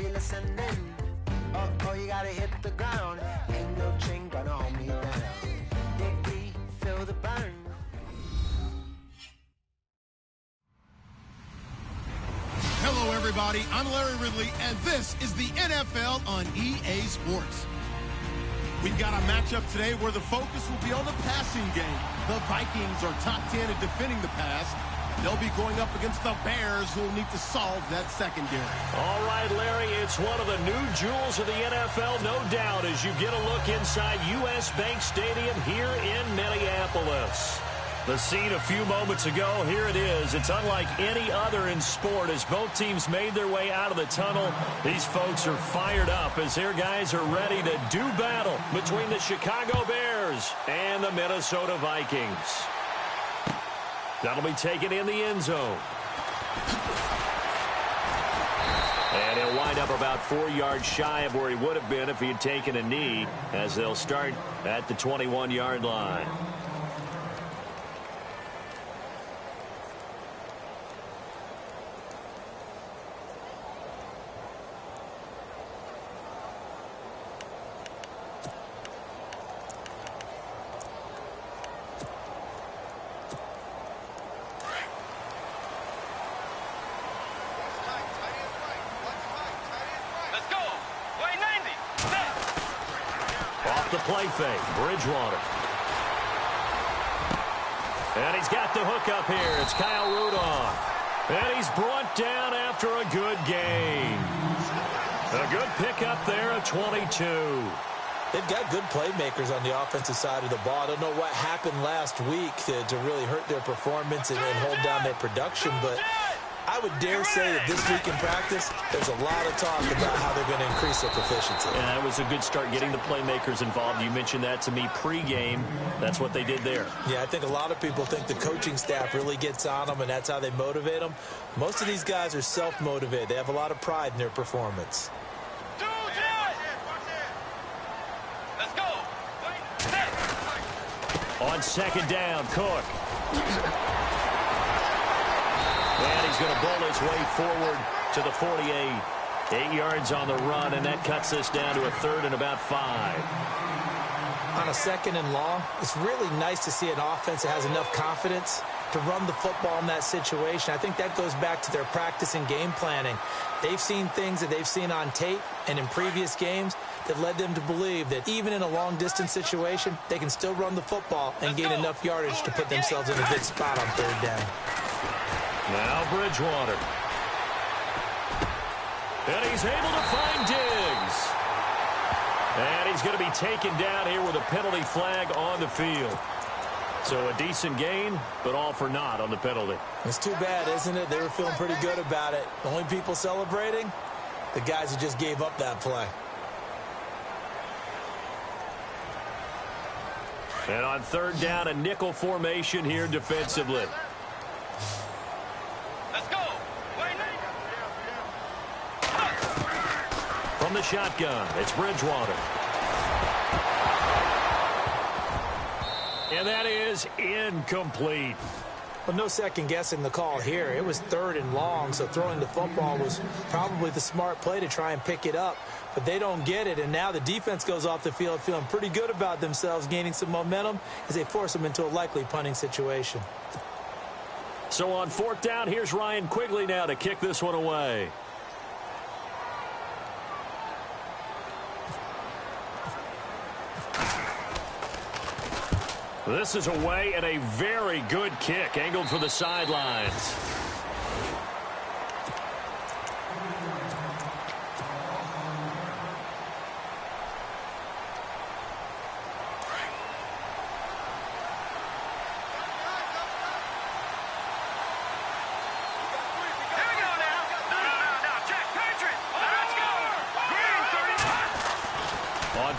you listening? Oh, you gotta hit the ground. Ain't no chain gonna hold me down. Dig deep, feel the burn. Hello, everybody. I'm Larry Ridley, and this is the NFL on EA Sports. We've got a matchup today where the focus will be on the passing game. The Vikings are top 10 at defending the pass. They'll be going up against the Bears, who will need to solve that secondary. All right, Larry, it's one of the new jewels of the NFL, no doubt, as you get a look inside U.S. Bank Stadium here in Minneapolis. The scene a few moments ago, here it is. It's unlike any other in sport as both teams made their way out of the tunnel. These folks are fired up as their guys are ready to do battle between the Chicago Bears and the Minnesota Vikings. That'll be taken in the end zone. And he'll wind up about 4 yards shy of where he would have been if he had taken a knee, as they'll start at the 21-yard line. The play fake, Bridgewater. And he's got the hook up here. It's Kyle Rudolph. And he's brought down after a good gain. A good pickup there at 22. They've got good playmakers on the offensive side of the ball. I don't know what happened last week to really hurt their performance and hold down their production, but I would dare say that this week in practice, there's a lot of talk about how they're going to increase their proficiency. Yeah, it was a good start getting the playmakers involved. You mentioned that to me pregame. That's what they did there. Yeah, I think a lot of people think the coaching staff really gets on them, and that's how they motivate them. Most of these guys are self-motivated. They have a lot of pride in their performance. Let's go. On second down, Cook. And he's going to bowl his way forward to the 48. 8 yards on the run, and that cuts this down to a third and about 5. On a second and long, it's really nice to see an offense that has enough confidence to run the football in that situation. I think that goes back to their practice and game planning. They've seen things that they've seen on tape and in previous games that led them to believe that even in a long-distance situation, they can still run the football and gain enough yardage to put themselves in a good spot on third down. Now Bridgewater. And he's able to find Diggs. And he's going to be taken down here with a penalty flag on the field. So a decent gain, but all for naught on the penalty. It's too bad, isn't it? They were feeling pretty good about it. The only people celebrating, the guys who just gave up that play. And on third down, a nickel formation here defensively. Let's go. From the shotgun, it's Bridgewater. And that is incomplete. Well, no second guessing the call here. It was third and long, so throwing the football was probably the smart play to try and pick it up. But they don't get it, and now the defense goes off the field feeling pretty good about themselves, gaining some momentum as they force them into a likely punting situation. So on fourth down, here's Ryan Quigley now to kick this one away. This is away and a very good kick, angled for the sidelines.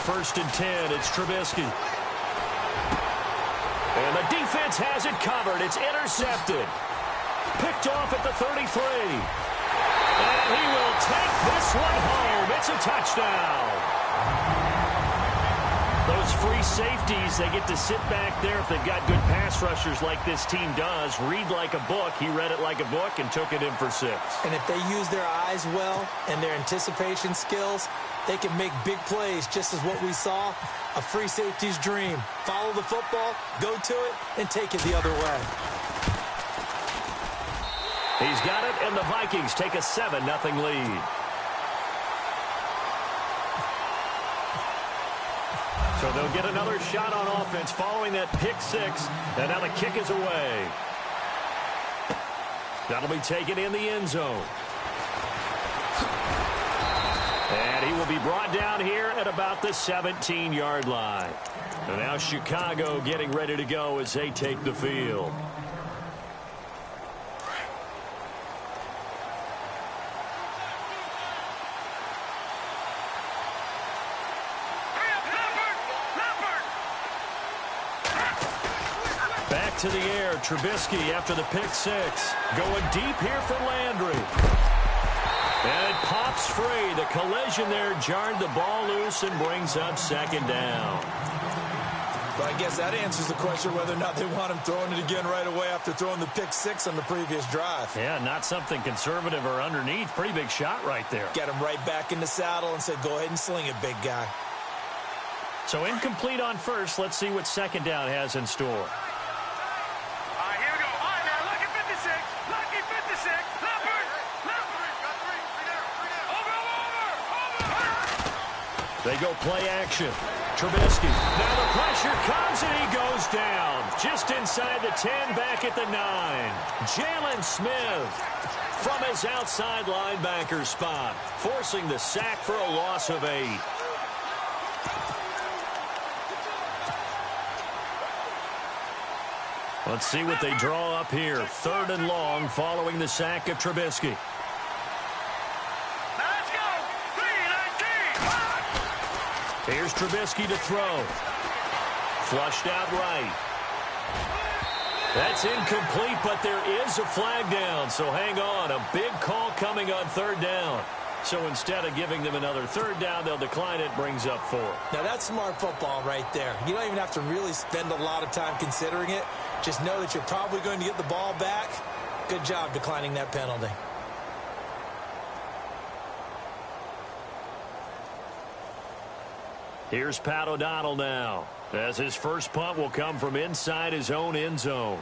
First and 10, it's Trubisky. And the defense has it covered. It's intercepted. Picked off at the 33. And he will take this one home. It's a touchdown. Those free safeties, they get to sit back there if they've got good pass rushers like this team does. Read like a book. He read it like a book and took it in for 6. And if they use their eyes well and their anticipation skills, they can make big plays, just as what we saw, a free safety's dream. Follow the football, go to it, and take it the other way. He's got it, and the Vikings take a 7-0 lead. So they'll get another shot on offense following that pick 6, and now the kick is away. That'll be taken in the end zone. And he will be brought down here at about the 17-yard line. And now Chicago getting ready to go as they take the field. Back to the air, Trubisky after the pick 6. Going deep here for Landry. And it pops free. The collision there jarred the ball loose and brings up 2nd down. But I guess that answers the question whether or not they want him throwing it again right away after throwing the pick 6 on the previous drive. Yeah, not something conservative or underneath. Pretty big shot right there. Get him right back in the saddle and said, go ahead and sling it, big guy. So incomplete on first. Let's see what 2nd down has in store. They go play action. Trubisky. Now the pressure comes and he goes down. Just inside the 10, back at the 9. Jalen Smith from his outside linebacker spot, forcing the sack for a loss of 8. Let's see what they draw up here. 3rd and long following the sack of Trubisky. Here's Trubisky to throw. Flushed out right. That's incomplete, but there is a flag down, so hang on. A big call coming on 3rd down. So instead of giving them another 3rd down, they'll decline it, brings up 4. Now that's smart football right there. You don't even have to really spend a lot of time considering it. Just know that you're probably going to get the ball back. Good job declining that penalty. Here's Pat O'Donnell now, as his first punt will come from inside his own end zone.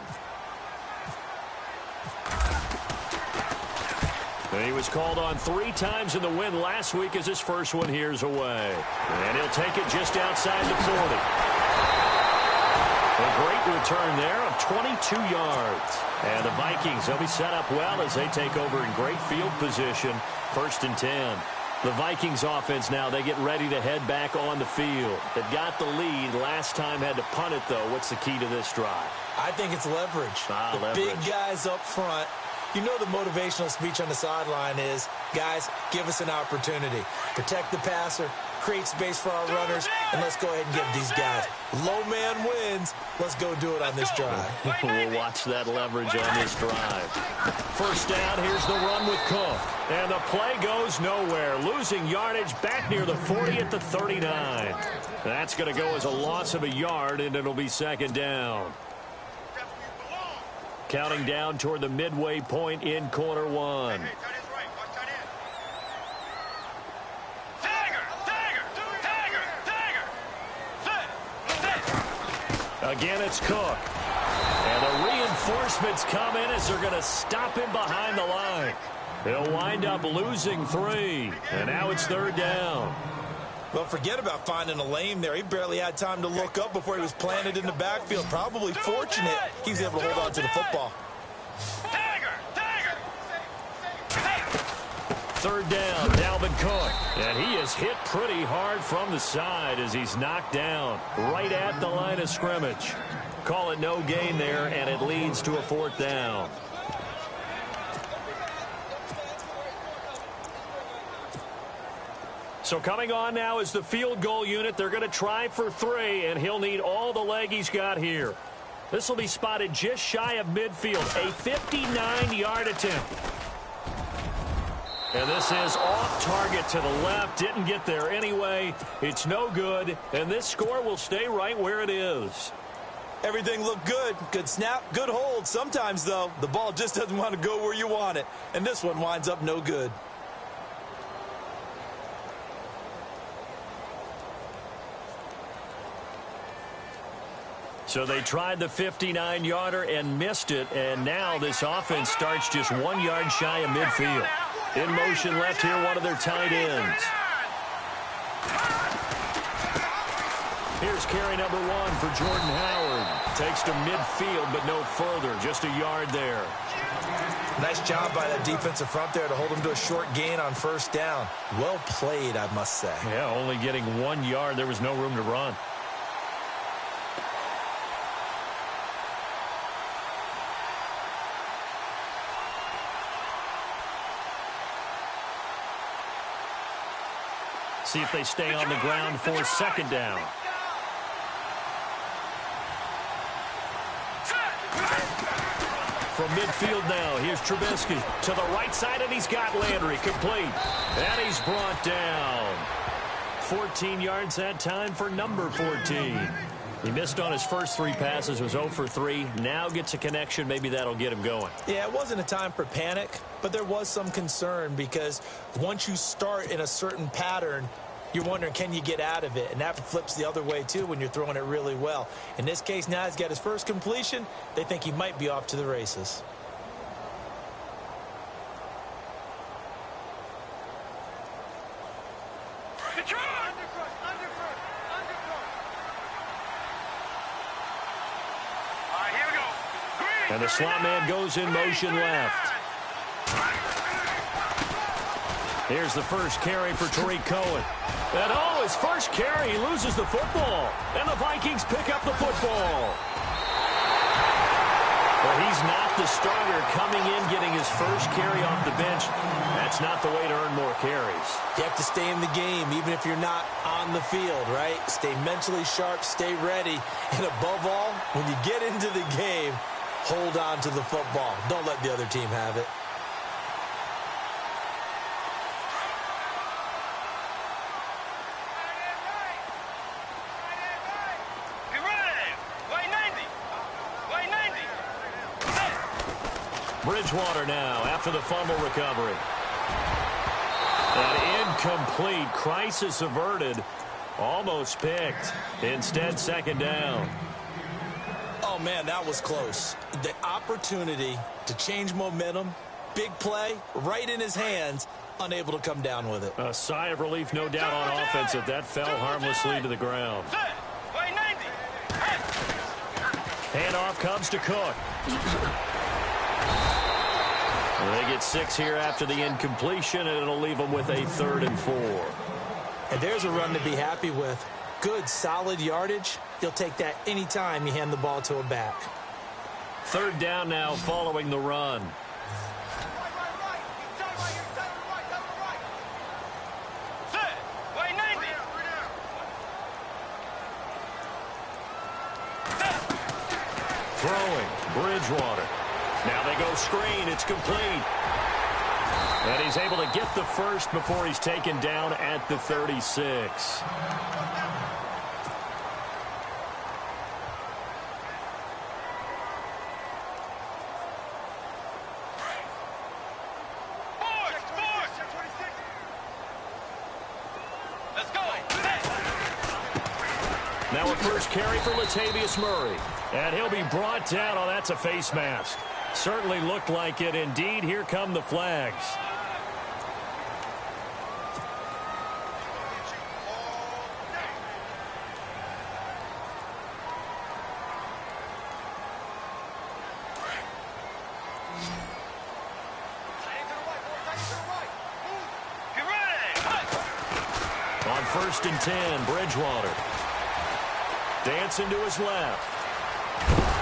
And he was called on 3 times in the win last week as his first one here's away. And he'll take it just outside the 40. A great return there of 22 yards. And the Vikings, they'll be set up well as they take over in great field position. 1st and 10. The Vikings offense now, they get ready to head back on the field. They've got the lead. Last time had to punt it, though. What's the key to this drive? I think it's leverage. The big guys up front. You know the motivational speech on the sideline is, guys, give us an opportunity. Protect the passer, create space for our runners, and let's go ahead and give these guys. Low man wins. Let's go do it on this drive. We'll watch that leverage on this drive. 1st down, here's the run with Cook. And the play goes nowhere. Losing yardage back near the 40 at the 39. That's going to go as a loss of a yard, and it'll be 2nd down. Counting down toward the midway point in quarter 1. Again, it's Cook. And the reinforcements come in as they're going to stop him behind the line. He'll wind up losing 3. And now it's 3rd down. Well, forget about finding a lane there. He barely had time to look up before he was planted in the backfield. Probably fortunate he was able to hold on to the football. 3rd down, Dalvin Cook. And he is hit pretty hard from the side as he's knocked down right at the line of scrimmage. Call it no gain there, and it leads to a 4th down. So coming on now is the field goal unit. They're going to try for 3, and he'll need all the leg he's got here. This will be spotted just shy of midfield. A 59-yard attempt. And this is off target to the left. Didn't get there anyway. It's no good. And this score will stay right where it is. Everything looked good. Good snap, good hold. Sometimes, though, the ball just doesn't want to go where you want it. And this one winds up no good. So they tried the 59-yarder and missed it. And now this offense starts just 1 yard shy of midfield. In motion left here, one of their tight ends. Here's carry number 1 for Jordan Howard. Takes to midfield, but no further. Just a yard there. Nice job by that defensive front there to hold him to a short gain on first down. Well played, I must say. Yeah, only getting 1 yard. There was no room to run. See if they stay on the ground for second down. From midfield now, here's Trubisky to the right side, and he's got Landry complete. And he's brought down. 14 yards that time for number 14. He missed on his first 3 passes, was 0 for 3. Now gets a connection. Maybe that'll get him going. Yeah, it wasn't a time for panic, but there was some concern because once you start in a certain pattern, you're wondering, can you get out of it? And that flips the other way, too, when you're throwing it really well. In this case, now he's got his first completion. They think he might be off to the races. And the slot man goes in motion left. Here's the first carry for Tariq Cohen. And his first carry, he loses the football. And the Vikings pick up the football. Well, he's not the starter coming in, getting his first carry off the bench. That's not the way to earn more carries. You have to stay in the game, even if you're not on the field, right? Stay mentally sharp, stay ready. And above all, when you get into the game, hold on to the football. Don't let the other team have it. Bridgewater now after the fumble recovery. And incomplete. Crisis averted. Almost picked. Instead, second down. Oh, man, that was close. The opportunity to change momentum, big play, right in his hands, unable to come down with it. A sigh of relief, no doubt, on offense if that fell harmlessly to the ground. Handoff comes to Cook. They get 6 here after the incompletion, and it'll leave them with a 3rd and 4. And there's a run to be happy with. Good, solid yardage. You'll take that anytime you hand the ball to a back. 3rd down now following the run. Throwing, Bridgewater. Now they go screen. It's complete. And he's able to get the first before he's taken down at the 36. Now a first carry for Latavius Murray. And he'll be brought down. Oh, that's a face mask. Certainly looked like it. Indeed, here come the flags. On 1st and 10, Bridgewater. Dancing to his left.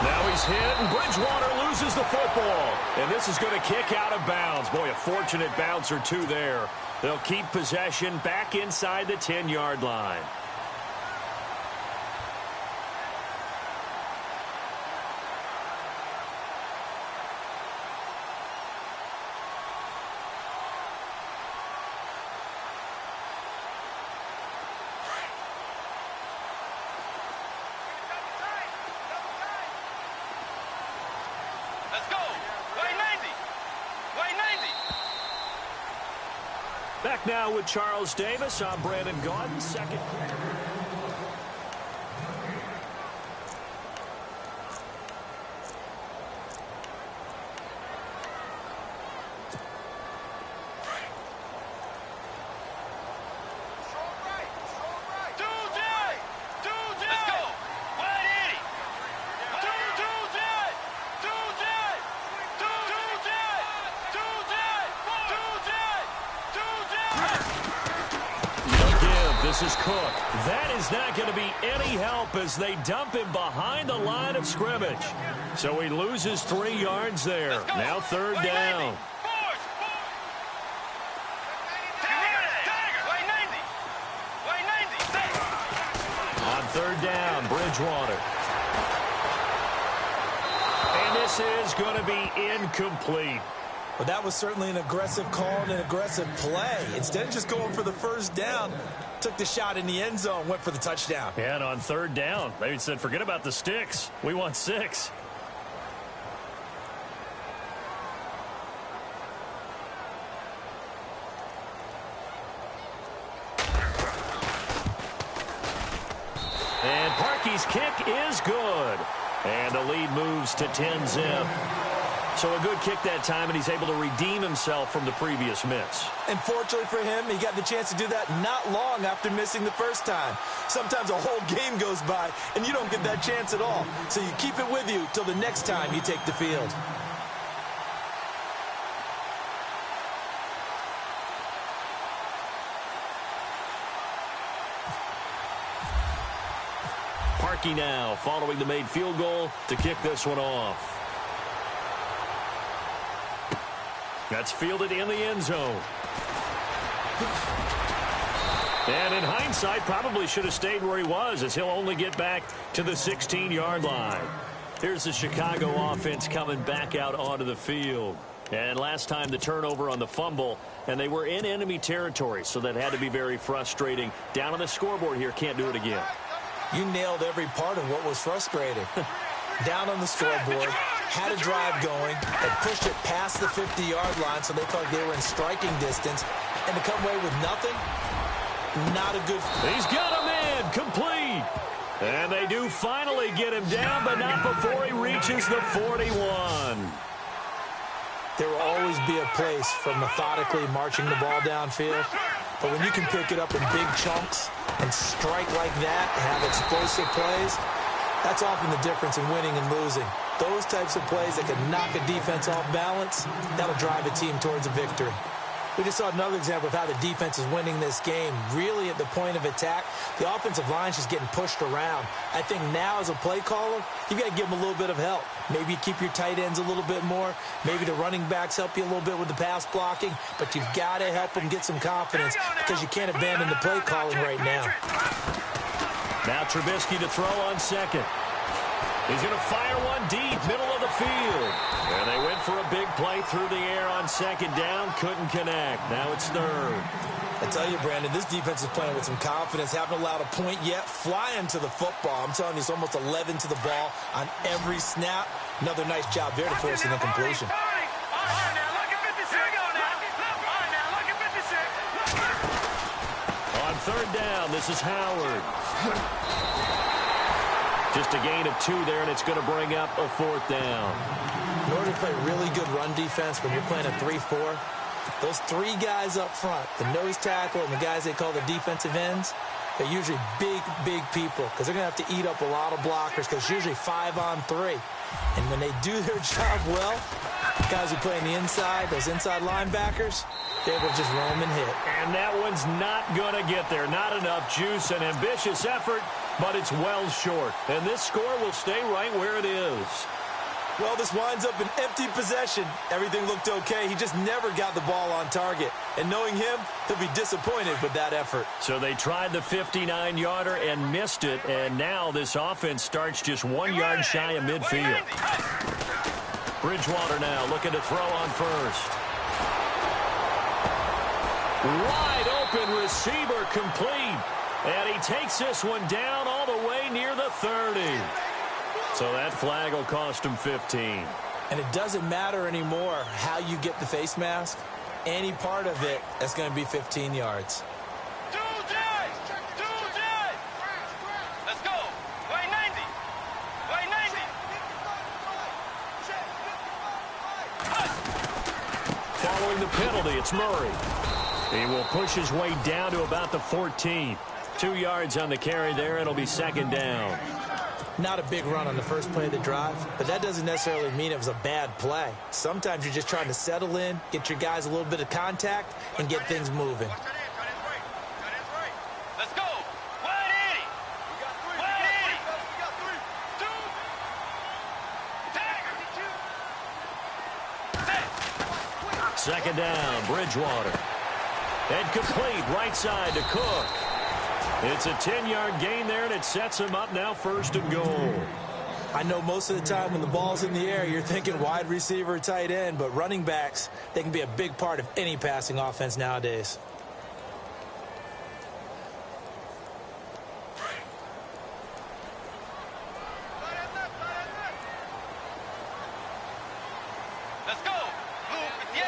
Now he's hit, and Bridgewater loses the football. And this is going to kick out of bounds. Boy, a fortunate bounce or 2 there. They'll keep possession back inside the 10-yard line. Back now with Charles Davis. I'm Brandon Gaudin. Second quarter. This is Cook. That is not going to be any help as they dump him behind the line of scrimmage. So he loses 3 yards there. Now third down. On third down, Bridgewater. And this is going to be incomplete. Well, that was certainly an aggressive call and an aggressive play. Instead of just going for the first down, took the shot in the end zone, went for the touchdown. Yeah, and on third down, they said, forget about the sticks. We want 6. And Parkey's kick is good. And the lead moves to 10-zip. So a good kick that time, and he's able to redeem himself from the previous miss. And fortunately for him, he got the chance to do that not long after missing the first time. Sometimes a whole game goes by, and you don't get that chance at all. So you keep it with you till the next time you take the field. Parkey now following the made field goal to kick this one off. That's fielded in the end zone. And in hindsight, probably should have stayed where he was, as he'll only get back to the 16-yard line. Here's the Chicago offense coming back out onto the field. And last time the turnover on the fumble, and they were in enemy territory, so that had to be very frustrating. Down on the scoreboard here, can't do it again. You nailed every part of what was frustrating. Down on the scoreboard, had a drive going, and pushed it past the 50-yard line, so they felt like they were in striking distance. And to come away with nothing, not a good... He's got him in, complete. And they do finally get him down, but not before he reaches the 41. There will always be a place for methodically marching the ball downfield. But when you can pick it up in big chunks and strike like that, have explosive plays, that's often the difference in winning and losing. Those types of plays that can knock a defense off balance, that'll drive a team towards a victory. We just saw another example of how the defense is winning this game. Really at the point of attack, the offensive line's just getting pushed around. I think now as a play caller, you've got to give them a little bit of help. Maybe keep your tight ends a little bit more. Maybe the running backs help you a little bit with the pass blocking. But you've got to help them get some confidence because you can't abandon the play calling right now. Now Trubisky to throw on second. He's going to fire one deep, middle of the field. And they went for a big play through the air on second down. Couldn't connect. Now it's third. I tell you, Brandon, this defense is playing with some confidence. Haven't allowed a point yet. Flying to the football. I'm telling you, it's almost 11 to the ball on every snap. Another nice job there to force an incompletion. On third down, this is Howard. Just a gain of 2 there, and it's going to bring up a 4th down. In order to play really good run defense when you're playing a 3-4, those 3 guys up front, the nose tackle and the guys they call the defensive ends, they're usually big, big people because they're going to have to eat up a lot of blockers because it's usually 5 on 3. And when they do their job well, guys who play on the inside, those inside linebackers, they will just roam and hit. And that one's not going to get there. Not enough juice and ambitious effort, but it's well short. And this score will stay right where it is. Well, this winds up an empty possession. Everything looked okay. He just never got the ball on target. And knowing him, he'll be disappointed with that effort. So they tried the 59-yarder and missed it. And now this offense starts just 1 yard shy of midfield. Bridgewater now looking to throw on first. Wide open receiver complete. And he takes this one down all the way near the 30. So that flag will cost him 15. And it doesn't matter anymore how you get the face mask. Any part of it, that's going to be 15 yards. Let's go. Way 90. Way 90. Following the penalty, it's Murray. He will push his way down to about the 14. 2 yards on the carry there. It'll be second down. Not a big run on the first play of the drive, but that doesn't necessarily mean it was a bad play. Sometimes you're just trying to settle in, get your guys a little bit of contact, and get things moving. Let's go. 180. 180. Second down, Bridgewater. And complete right side to Cook. It's a 10-yard gain there, and it sets him up now first and goal. I know most of the time when the ball's in the air, you're thinking wide receiver, tight end, but running backs, they can be a big part of any passing offense nowadays. Let's go. Blue 58.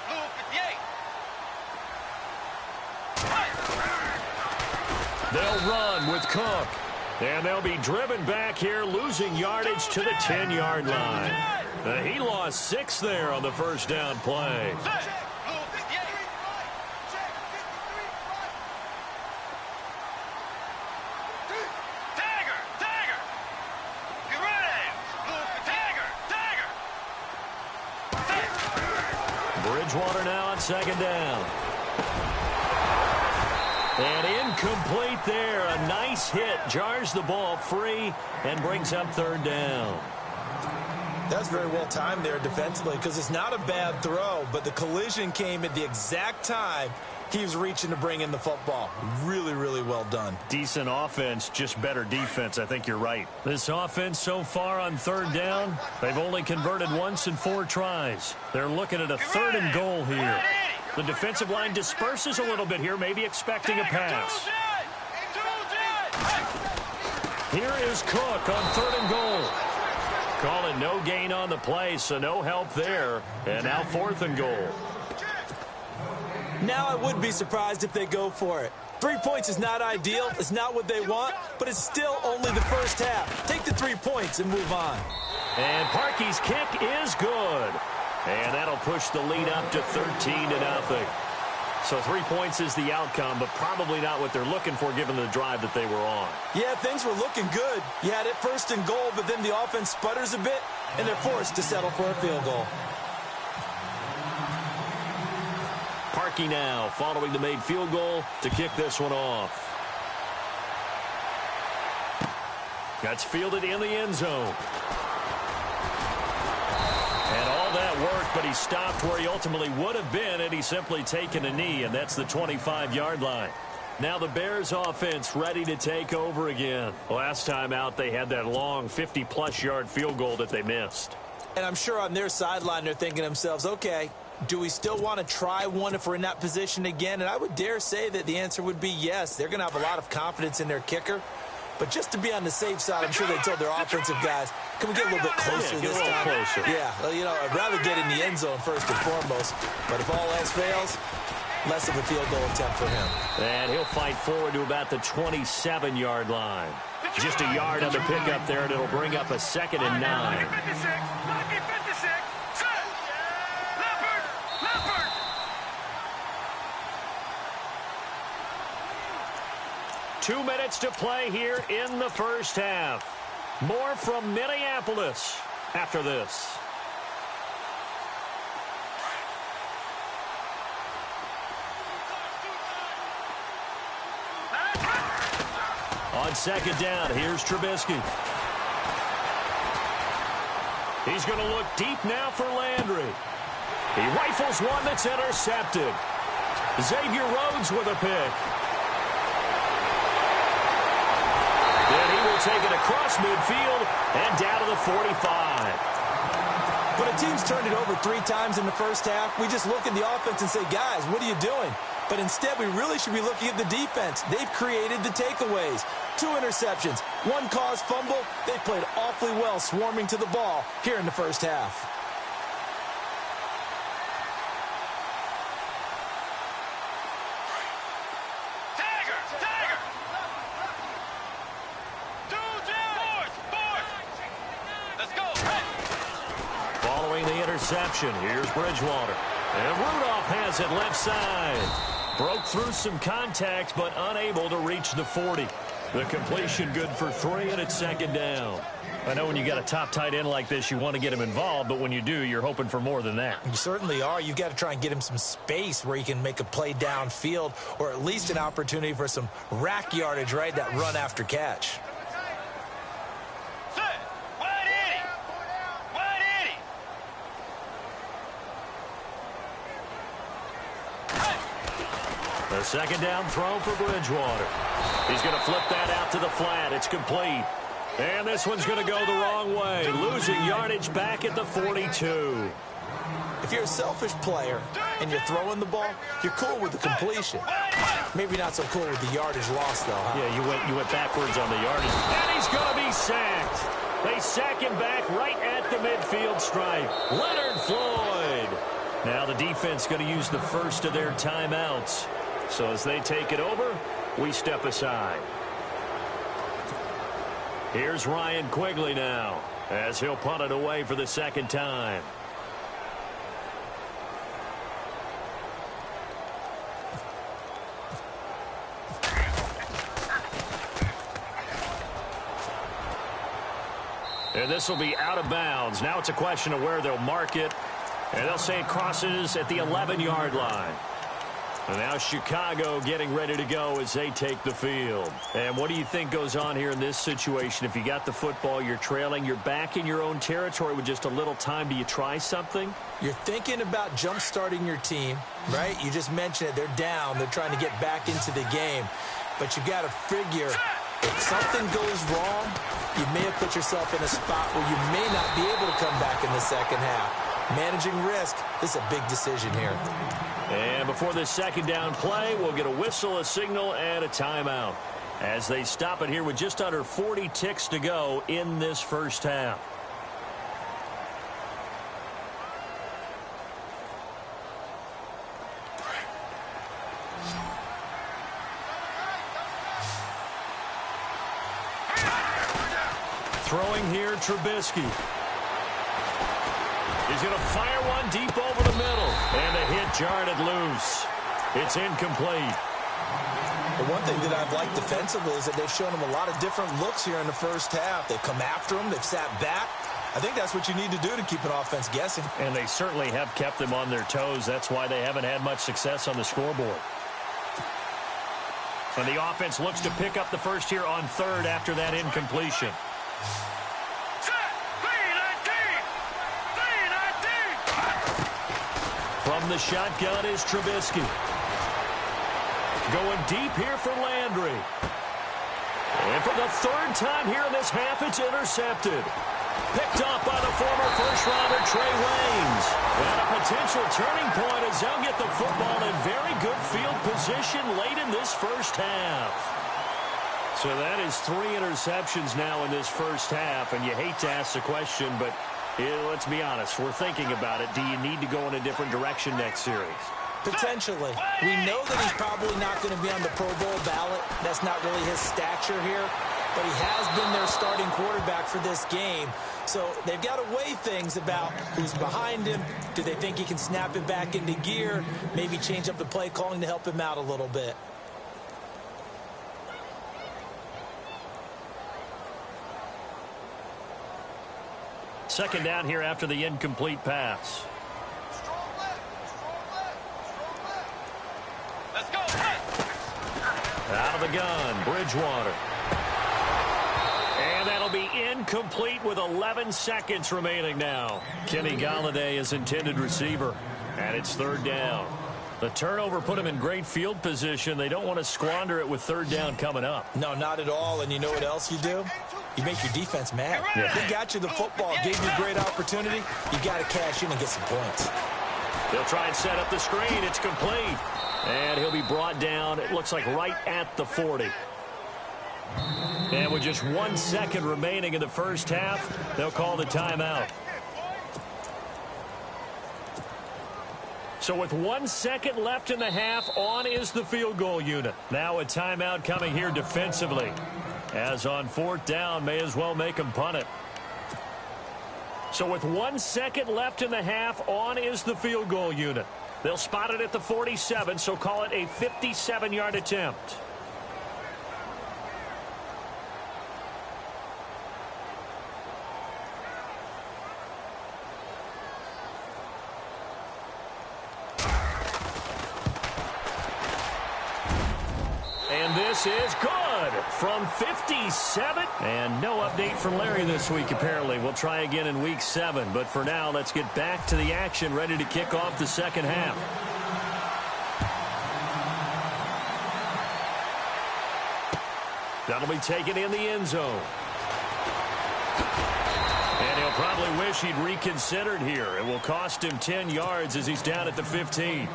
Blue 58. They'll run with Cook. And they'll be driven back here, losing yardage to the 10-yard line. He lost 6 there on the first down play. Blue 58. Dagger. Dagger. Get ready. Blue dagger. Dagger. Bridgewater now on second down. And incomplete there. A nice hit. Jars the ball free and brings up third down. That's very well timed there defensively because it's not a bad throw, but the collision came at the exact time he was reaching to bring in the football. Really, really well done. Decent offense, just better defense. I think you're right. This offense so far on third down, they've only converted once in 4 tries. They're looking at a third and goal here. The defensive line disperses a little bit here, maybe expecting a pass. Here is Cook on third and goal. Call it no gain on the play, so no help there. And now fourth and goal. Now I would be surprised if they go for it. 3 points is not ideal. It's not what they want, but it's still only the first half. Take the 3 points and move on. And Parkey's kick is good. And that'll push the lead up to 13-0. So 3 points is the outcome, but probably not what they're looking for given the drive that they were on. Yeah, things were looking good. You had it first and goal, but then the offense sputters a bit, and they're forced to settle for a field goal. Parkey now following the made field goal to kick this one off. That's fielded in the end zone. And all that worked, but he stopped where he ultimately would have been had he simply taken a knee, and that's the 25-yard line. Now the Bears offense ready to take over again. Last time out, they had that long 50-plus yard field goal that they missed. And I'm sure on their sideline they're thinking to themselves, okay, do we still want to try one if we're in that position again? And I would dare say that the answer would be yes. They're going to have a lot of confidence in their kicker. But just to be on the safe side, I'm sure they told their offensive guys, can we get a little bit closer this time? Closer. Yeah, well, you know, I'd rather get in the end zone first and foremost. But if all else fails, less of a field goal attempt for him. And he'll fight forward to about the 27-yard line. Just a yard on the pickup there, and it'll bring up a 2nd and 9. 2 minutes to play here in the first half. More from Minneapolis after this. On second down, here's Trubisky. He's going to look deep now for Landry. He rifles one that's intercepted. Xavier Rhodes with a pick. Then he will take it across midfield and down to the 45. When a team's turned it over 3 times in the first half, we just look at the offense and say, guys, what are you doing? But instead, we really should be looking at the defense. They've created the takeaways. 2 interceptions, 1 caused fumble. They played awfully well swarming to the ball here in the first half. reception. Here's Bridgewater. And Rudolph has it left side. Broke through some contact, but unable to reach the 40. The completion good for 3, and it's second down. I know when you got a top tight end like this, you want to get him involved, but when you do, you're hoping for more than that. You certainly are. You've got to try and get him some space where he can make a play downfield, or at least an opportunity for some rack yardage, right? That run after catch. A second down throw for Bridgewater. He's going to flip that out to the flat. It's complete. And this one's going to go the wrong way. Losing yardage back at the 42. If you're a selfish player and you're throwing the ball, you're cool with the completion. Maybe not so cool with the yardage loss, though, huh? Yeah, you went backwards on the yardage. And he's going to be sacked. They sack him back right at the midfield stripe. Leonard Floyd. Now the defense going to use the first of their timeouts. So as they take it over, we step aside. Here's Ryan Quigley now, as he'll punt it away for the second time. And this will be out of bounds. Now it's a question of where they'll mark it. And they'll say it crosses at the 11-yard line. And now Chicago getting ready to go as they take the field. And what do you think goes on here in this situation? If you got the football, you're trailing, you're back in your own territory with just a little time. Do you try something? You're thinking about jump-starting your team, right? You just mentioned it. They're down. They're trying to get back into the game. But you got to figure if something goes wrong, you may have put yourself in a spot where you may not be able to come back in the second half. Managing risk is a big decision here. And before this second down play, we'll get a whistle, a signal, and a timeout as they stop it here with just under 40 ticks to go in this first half. Throwing here, Trubisky. He's going to fire one deep over the middle. And the hit jarred it loose. It's incomplete. The one thing that I've liked defensively is that they've shown him a lot of different looks here in the first half. They've come after him. They've sat back. I think that's what you need to do to keep an offense guessing. And they certainly have kept them on their toes. That's why they haven't had much success on the scoreboard. And the offense looks to pick up the first here on third after that incompletion. From the shotgun is Trubisky. Going deep here for Landry. And for the third time here in this half, it's intercepted. Picked off by the former first-rounder Trey Waynes. And a potential turning point as they'll get the football in very good field position late in this first half. So that is 3 interceptions now in this first half. And you hate to ask the question, but let's be honest, we're thinking about it. Do you need to go in a different direction next series? Potentially. We know that he's probably not going to be on the Pro Bowl ballot. That's not really his stature here. But he has been their starting quarterback for this game. So they've got to weigh things about who's behind him. Do they think he can snap it back into gear? Maybe change up the play calling to help him out a little bit. Second down here after the incomplete pass. Let's go. Out of the gun, Bridgewater. And that'll be incomplete with 11 seconds remaining now. Kenny Golladay is intended receiver, and it's third down. The turnover put him in great field position. They don't want to squander it with third down coming up. No, not at all. And you know what else you do? You make your defense mad. Yeah. They got you the football, gave you a great opportunity. You got to cash in and get some points. They'll try and set up the screen. It's complete. And he'll be brought down, it looks like, right at the 40. And with just 1 second remaining in the first half, they'll call the timeout. So with 1 second left in the half, on is the field goal unit. Now a timeout coming here defensively. As on fourth down, may as well make them punt it. So with 1 second left in the half, on is the field goal unit. They'll spot it at the 47, so call it a 57-yard attempt. And this is good from 57. And no update from Larry this week, apparently. We'll try again in week 7. But for now, let's get back to the action, ready to kick off the second half. That'll be taken in the end zone. And he'll probably wish he'd reconsidered here. It will cost him 10 yards as he's down at the 15.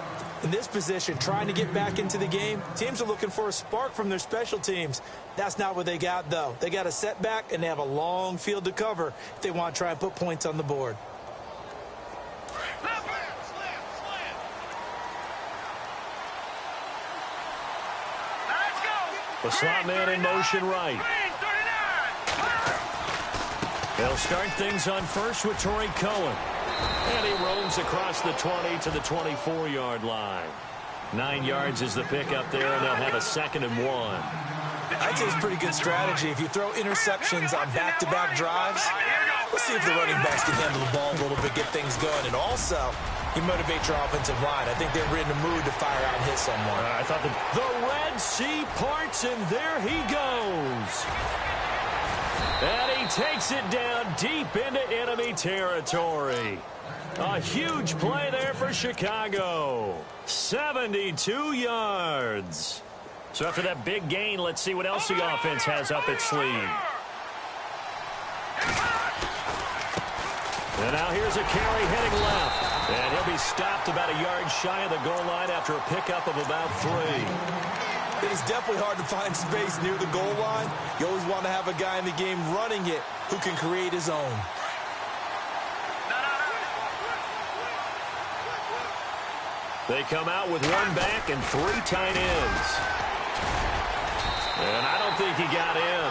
In this position, trying to get back into the game, teams are looking for a spark from their special teams. That's not what they got, though. They got a setback, and they have a long field to cover if they want to try and put points on the board. The slot man in motion right. They'll start things on first with Torrey Cohen. And he roams across the 20 to the 24-yard line. 9 yards is the pickup there, and they'll have a 2nd and 1. I'd say it's pretty good strategy. If you throw interceptions on back-to-back drives, let's see if the running backs can handle the ball a little bit, get things going. And also, you motivate your offensive line. I think they're in the mood to fire out and hit someone. I thought the Red Sea parts, and there he goes. And he takes it down deep into enemy territory. A huge play there for Chicago. 72 yards. So after that big gain, let's see what else the offense has up its sleeve. And now here's a carry heading left. And he'll be stopped about a yard shy of the goal line after a pickup of about 3. It is definitely hard to find space near the goal line. You always want to have a guy in the game running it who can create his own. They come out with 1 back and 3 tight ends. And I don't think he got in.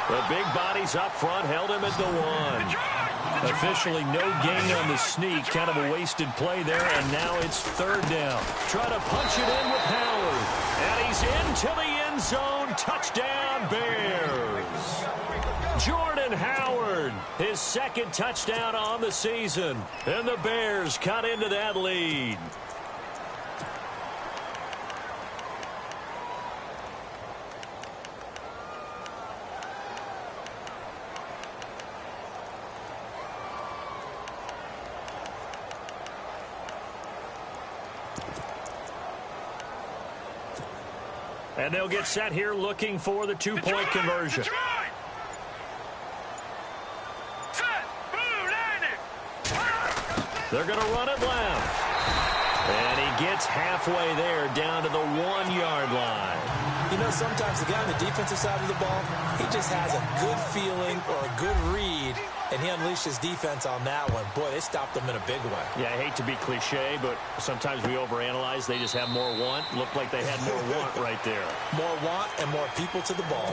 The big bodies up front held him at the 1. Officially no gain on the sneak. Kind of a wasted play there, and now it's 3rd down. Try to punch it in with Howard. And he's into the end zone. Touchdown, Bears. Jordan Howard, his 2nd touchdown on the season. And the Bears cut into that lead. And they'll get set here looking for the 2-point conversion. They're going to run it left. And he gets halfway there down to the 1-yard line. You know, sometimes the guy on the defensive side of the ball, he just has a good feeling or a good read, and he unleashed his defense on that one. Boy, they stopped them in a big way. Yeah, I hate to be cliche, but sometimes we overanalyze. They just have more want. Looked like they had more want right there. More want and more people to the ball.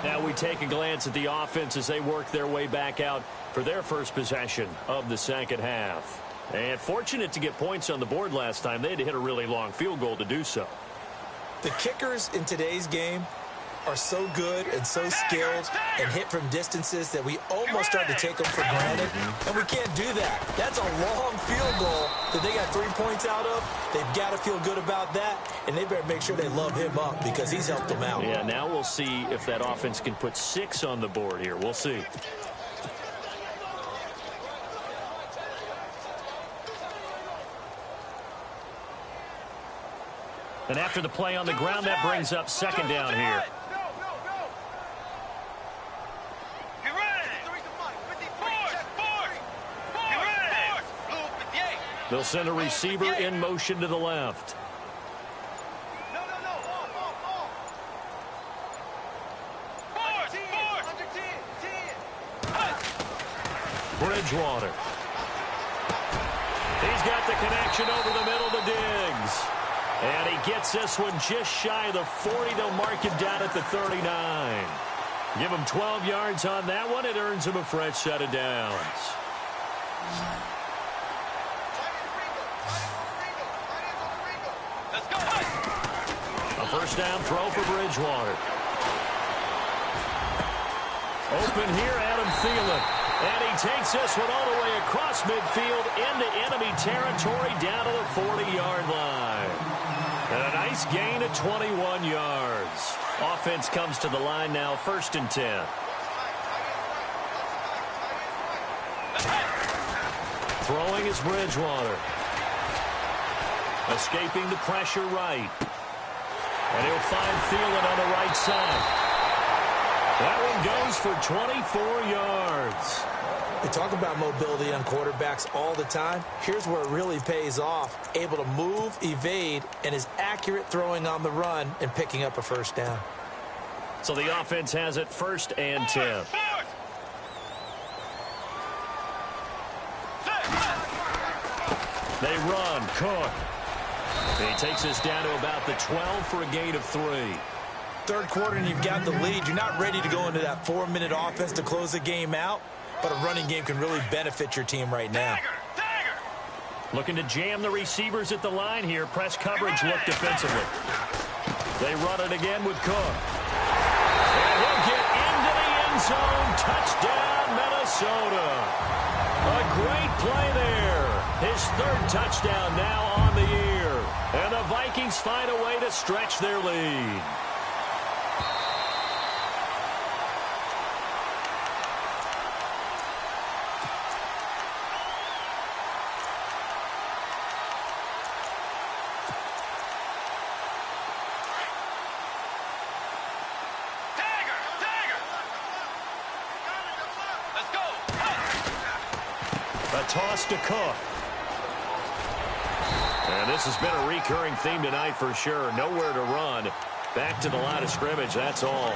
Now we take a glance at the offense as they work their way back out for their first possession of the second half. And fortunate to get points on the board last time. They had to hit a really long field goal to do so. The kickers in today's game are so good and so skilled and hit from distances that we almost start to take them for granted. And we can't do that. That's a long field goal that they got 3 points out of. They've got to feel good about that, and they better make sure they love him up because he's helped them out. Yeah, now we'll see if that offense can put 6 on the board here. We'll see. And after the play on the ground, that brings up 2nd down here. They'll send a receiver in motion to the left. Bridgewater. He's got the connection over the middle to Diggs. And he gets this one just shy of the 40. They'll mark him down at the 39. Give him 12 yards on that one. It earns him a fresh set of downs. Let's go. A first down throw for Bridgewater. Open here, Adam Thielen. And he takes this one all the way across midfield into enemy territory down to the 40-yard line. And a nice gain of 21 yards. Offense comes to the line now, 1st and 10. Throwing is Bridgewater. Escaping the pressure right. And he'll find Thielen on the right side. That one goes for 24 yards. We talk about mobility on quarterbacks all the time. Here's where it really pays off. Able to move, evade, and is accurate throwing on the run and picking up a first down. So the offense has it 1st and 10. They run. Cook. He takes us down to about the 12 for a gain of 3. Third quarter and you've got the lead. You're not ready to go into that 4-minute offense to close the game out, but a running game can really benefit your team right now. Looking to jam the receivers at the line here. Press coverage look defensively. They run it again with Cook. And he'll get into the end zone. Touchdown, Minnesota. A great play there. His 3rd touchdown now on the year. And the Vikings find a way to stretch their lead. Toss to Cook. And this has been a recurring theme tonight for sure. Nowhere to run. Back to the line of scrimmage, that's all.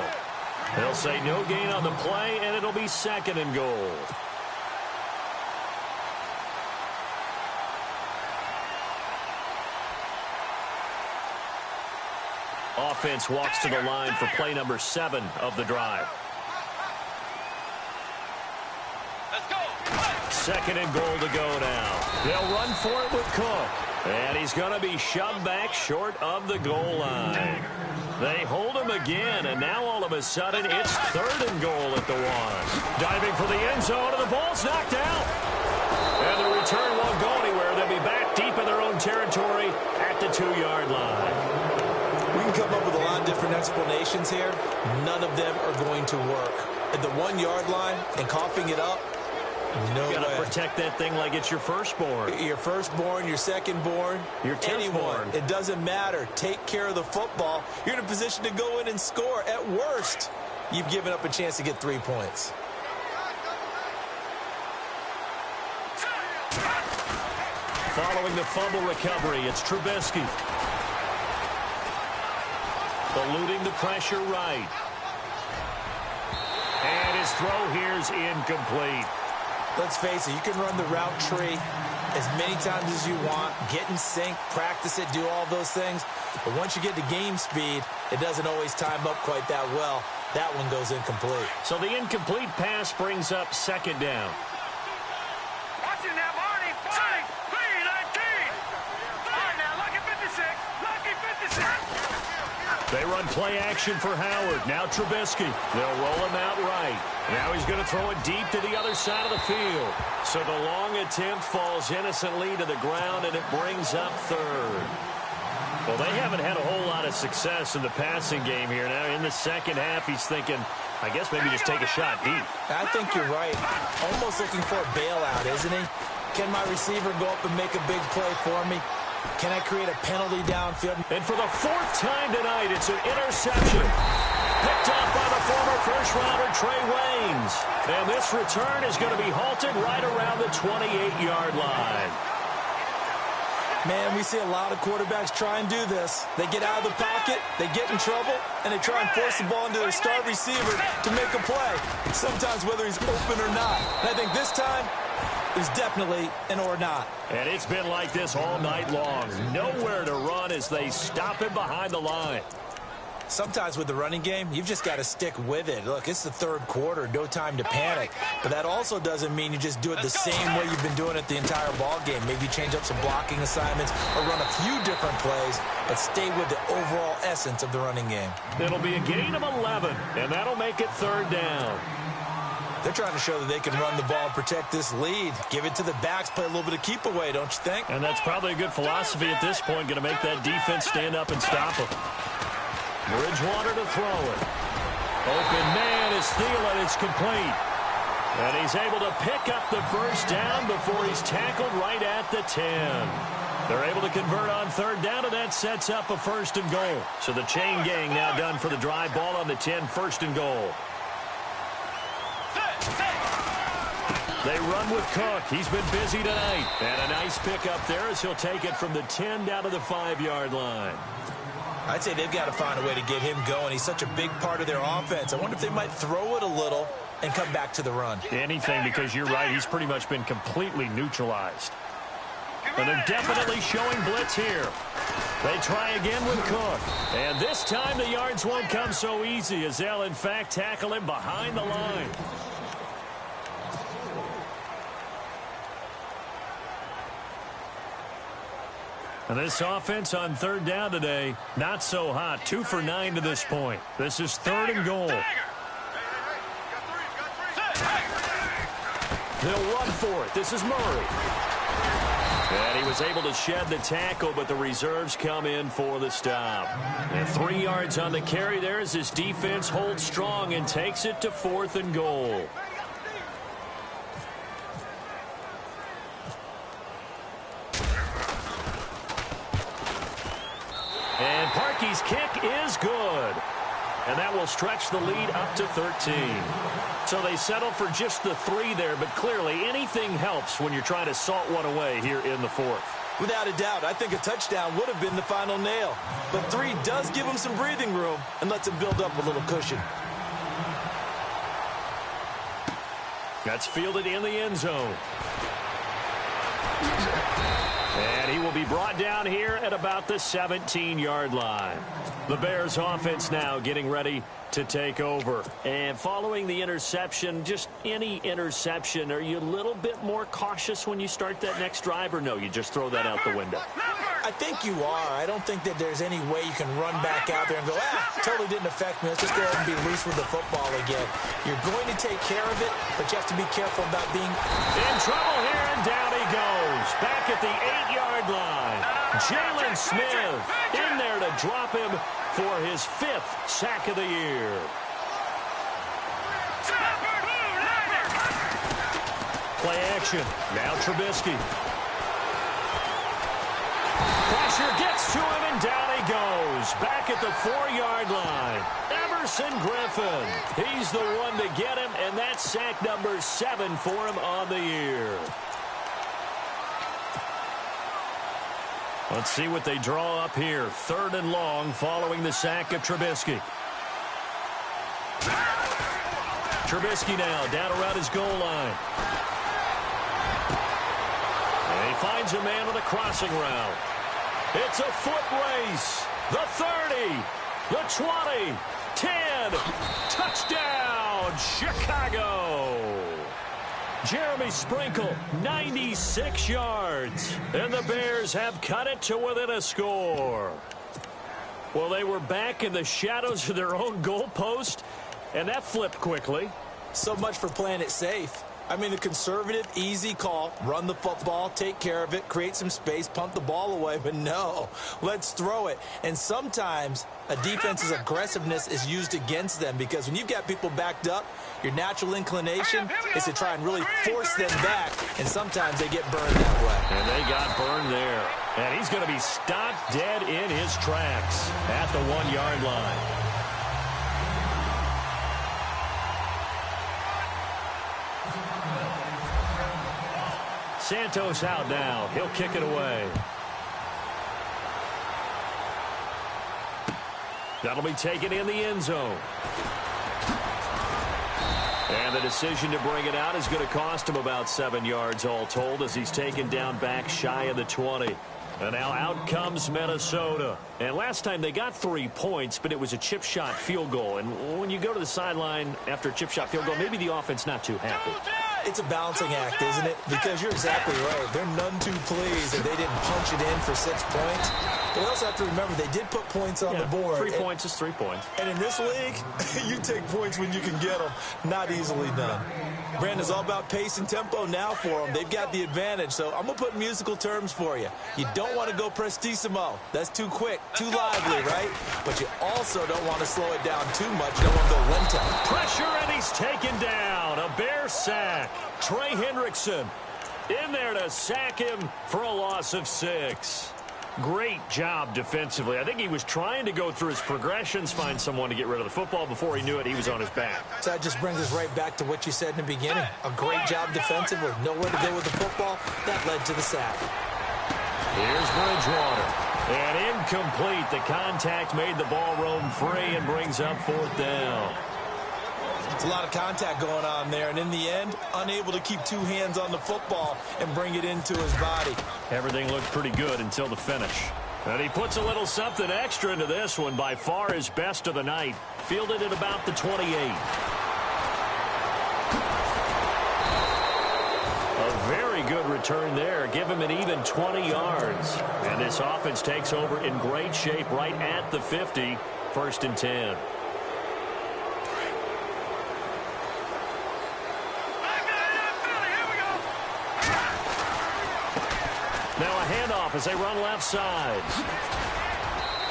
They'll say no gain on the play, and it'll be 2nd and goal. Offense walks to the line for play number 7 of the drive. 2nd and goal to go now. They'll run for it with Cook. And he's going to be shoved back short of the goal line. They hold him again, and now all of a sudden it's 3rd and goal at the 1. Diving for the end zone, and the ball's knocked out. And the return won't go anywhere. They'll be back deep in their own territory at the 2-yard line. We can come up with a lot of different explanations here. None of them are going to work. At the 1-yard line and coughing it up, no way. You gotta protect that thing like it's your firstborn. Your firstborn, your secondborn, your anyone. It doesn't matter. Take care of the football. You're in a position to go in and score. At worst, you've given up a chance to get 3 points. Following the fumble recovery, it's Trubisky. Eluding the pressure right. And his throw here's incomplete. Let's face it, you can run the route tree as many times as you want, get in sync, practice it, do all those things. But once you get to game speed, it doesn't always time up quite that well. That one goes incomplete. So the incomplete pass brings up 2nd down. Watch it now, Barney. 3-19. All right, now, lucky 56. Lucky 56. They run play action for Howard. Now Trubisky. They'll roll him out right. Now he's going to throw it deep to the other side of the field. So the long attempt falls innocently to the ground, and it brings up 3rd. Well, they haven't had a whole lot of success in the passing game here. Now in the second half, he's thinking, I guess maybe just take a shot deep. I think you're right. Almost looking for a bailout, isn't he? Can my receiver go up and make a big play for me? Can I create a penalty downfield? And for the 4th time tonight, it's an interception. Picked off by the former first-rounder Trey Waynes. And this return is going to be halted right around the 28-yard line. Man, we see a lot of quarterbacks try and do this. They get out of the pocket, they get in trouble, and they try and force the ball into their star receiver to make a play, sometimes whether he's open or not. And I think this time, there's definitely an or not. And it's been like this all night long. Nowhere to run as they stop him behind the line. Sometimes with the running game, you've just got to stick with it. Look, it's the third quarter, no time to panic. But that also doesn't mean you just do it the same way you've been doing it the entire ball game. Maybe change up some blocking assignments or run a few different plays, but stay with the overall essence of the running game. It'll be a gain of 11, and that'll make it third down. They're trying to show that they can run the ball and protect this lead. Give it to the backs, play a little bit of keep away, don't you think? And that's probably a good philosophy at this point, going to make that defense stand up and stop them. Bridgewater to throw it. Open man is Thielen. It's complete. And he's able to pick up the first down before he's tackled right at the 10. They're able to convert on third down, and that sets up a first and goal. So the chain gang now done for the drive. Ball on the 10, first and goal. They run with Cook. He's been busy tonight. And a nice pickup there as he'll take it from the 10 down to the 5-yard line. I'd say they've got to find a way to get him going. He's such a big part of their offense. I wonder if they might throw it a little and come back to the run. Anything, because you're right. He's pretty much been completely neutralized. And they're definitely showing blitz here. They try again with Cook. And this time the yards won't come so easy as they'll, in fact, tackle him behind the line. And this offense on third down today, not so hot. 2 for 9 to this point. This is third and goal. They'll run for it. This is Murray. And he was able to shed the tackle, but the reserves come in for the stop. And 3 yards on the carry there as his defense holds strong and takes it to 4th and goal. And Parkey's kick is good. And that will stretch the lead up to 13. So they settle for just the 3 there, but clearly anything helps when you're trying to salt one away here in the 4th. Without a doubt, I think a touchdown would have been the final nail. But 3 does give them some breathing room and lets them build up a little cushion. That's fielded in the end zone. And he will be brought down here at about the 17-yard line. The Bears offense now getting ready to take over. And following the interception, just any interception, are you a little bit more cautious when you start that next drive, or no, you just throw that out the window? I think you are. I don't think that there's any way you can run back out there and go, totally didn't affect me. Let's just go ahead and be loose with the football again. You're going to take care of it, but you have to be careful about being in trouble here, and down he goes. Back at the 8-yard line. Jalen Smith in there to drop him for his 5th sack of the year. Play action. Now Trubisky. Pressure gets to him, and down he goes. Back at the 4-yard line. Everson Griffin. He's the one to get him, and that's sack number 7 for him on the year. Let's see what they draw up here. 3rd and long following the sack of Trubisky. Trubisky now down around his goal line. And he finds a man with a crossing route. It's a foot race. The 30, the 20, 10. Touchdown, Chicago. Jeremy Sprinkle, 96 yards. And the Bears have cut it to within a score. Well, they were back in the shadows of their own goalpost, and that flipped quickly. So much for playing it safe. I mean, a conservative, easy call. Run the football, take care of it, create some space, punt the ball away. But no, let's throw it. And sometimes a defense's aggressiveness is used against them, because when you've got people backed up, your natural inclination is to try and really force them back, and sometimes they get burned that way. And they got burned there. And he's going to be stopped dead in his tracks at the 1-yard line. Santos out now. He'll kick it away. That'll be taken in the end zone. And the decision to bring it out is going to cost him about 7 yards all told, as he's taken down back shy of the 20. And now out comes Minnesota. And last time they got 3 points, but it was a chip shot field goal. And when you go to the sideline after a chip shot field goal, maybe the offense not too happy. It's a balancing act, isn't it? Because you're exactly right. They're none too pleased that they didn't punch it in for 6 points. But we also have to remember they did put points on the board. 3 points is 3 points. And in this league, you take points when you can get them. Not easily done. Brandon's all about pace and tempo now for them. They've got the advantage. So I'm going to put musical terms for you. You don't want to go prestissimo. That's too quick, too lively, right? But you also don't want to slow it down too much. You don't want to go lento. Pressure, and he's taken down. A Bear sack. Trey Hendrickson in there to sack him for a loss of 6. Great job defensively. I think he was trying to go through his progressions, find someone to get rid of the football. Before he knew it, he was on his back. So that just brings us right back to what you said in the beginning. A great job defensively. Nowhere to go with the football. That led to the sack. Here's Bridgewater. And incomplete. The contact made the ball roam free and brings up 4th down. It's a lot of contact going on there, and in the end, unable to keep 2 hands on the football and bring it into his body. Everything looked pretty good until the finish. And he puts a little something extra into this one. By far his best of the night. Fielded at about the 28. A very good return there. Give him an even 20 yards. And this offense takes over in great shape right at the 50. 1st and 10. Now a handoff as they run left side.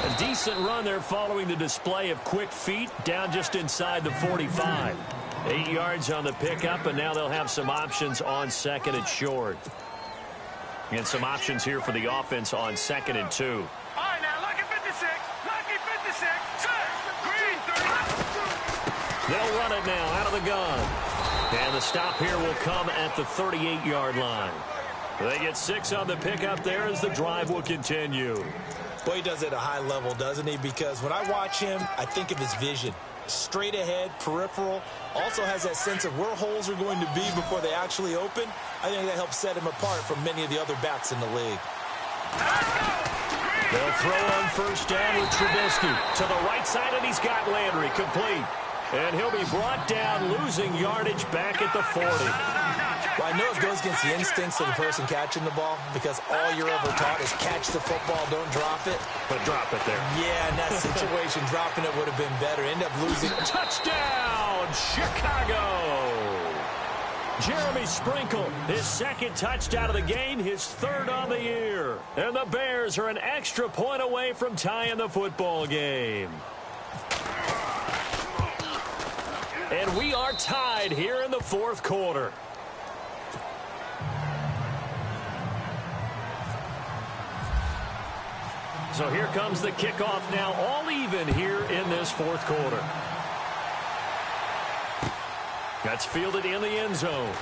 A decent run there following the display of quick feet down just inside the 45. 8 yards on the pickup, and now they'll have some options on 2nd and short. And some options here for the offense on 2nd and 2. All right, now, lucky 56. Lucky 56. Green 30. They'll run it now out of the gun. And the stop here will come at the 38-yard line. They get 6 on the pickup there as the drive will continue. Boy, he does it at a high level, doesn't he? Because when I watch him, I think of his vision. Straight ahead, peripheral. Also has that sense of where holes are going to be before they actually open. I think that helps set him apart from many of the other backs in the league. They'll throw on 1st down with Trubisky. To the right side, and he's got Landry complete. And he'll be brought down, losing yardage back at the 40. Well, I know it goes against the instincts of the person catching the ball because all you're ever taught is catch the football, don't drop it. But drop it there. Yeah, in that situation, dropping it would have been better. End up losing. Touchdown, Chicago! Jeremy Sprinkle, his 2nd touchdown of the game, his 3rd on the year. And the Bears are an extra point away from tying the football game. And we are tied here in the 4th quarter. So here comes the kickoff now, all even here in this 4th quarter. That's fielded in the end zone.